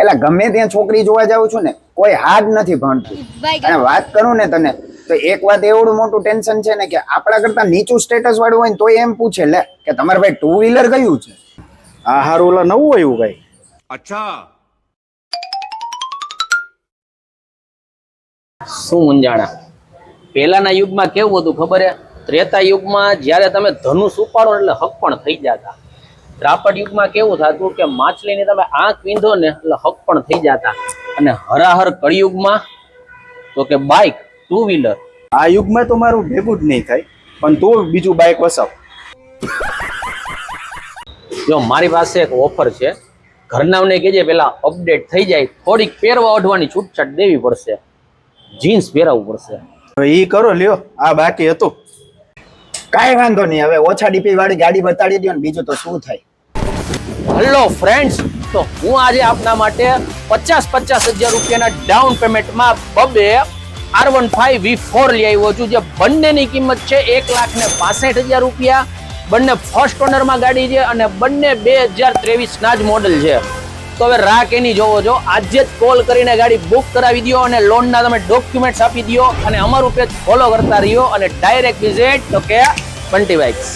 એટલે ગમે ત્યાં છોકરી જોવા જાઉં છું ને કોઈ હાથ નથી ભણતું. અને વાત કરું ને તને તો એક વાત એવડું મોટું ટેન્શન છે ને કે આપણા કરતા નીચું સ્ટેટસ વાળું હોય ને તો એમ પૂછે લે કે તમારે ભાઈ 2 વ્હીલર કયું છે? આ હારું ઓલા નવું આવ્યું ભાઈ. अच्छा શું મૂંઝાણા? પહેલાના યુગમાં કેવું હતું ખબર હે? ત્રેતા યુગમાં જ્યારે તમે ધનુષ ઉપાડો એટલે હક પણ થઈ જતા. દ્રાપડ યુગમાં કેવું થતું કે માછલીની તમે આંખ વીંધો ને એટલે હક પણ થઈ જતા. અને હરાહર કળિયુગમાં તો કે બાઇક 2 વ્હીલર. આ યુગમાં તો મારું ભેગું જ નહીં થાય, પણ તું બીજું બાઇક વસાવ. જો મારી પાસે એક ઓફર છે, ઘરનાઓને કહેજે પેલા અપડેટ થઈ જાય, થોડીક પહેરવા ઓઢવાની છૂટછાટ દેવી પડશે, જીન્સ પહેરાવવું પડશે. હવે ઈ કરો લ્યો, આ બાકી હતું. કાંઈ વાંધો નહીં, હવે ઓછા ડીપી વાળી ગાડી બતાડી દો ને બીજું તો શું થાય. હેલો ફ્રેન્ડ્સ, તો હું આજે આપના માટે 50,000 રૂપિયાના ડાઉન પેમેન્ટમાં બબે R15 V4 લઈ આવ્યો છું, જે બંનેની કિંમત છે 1,65,000 રૂપિયા. બંને ફર્સ્ટ ઓનરમાં ગાડી છે અને બંને 2023 ના જ મોડેલ છે. તો હવે રાહ કેની જોવો છો? આજે જ કોલ કરીને ગાડી બુક કરાવી દો અને લોનના તમે ડોક્યુમેન્ટ્સ આપી દો અને અમારું પેજ ફોલો કરતા રહ્યો અને ડાયરેક્ટ વિઝિટ તો કે બંટી બાઇક્સ.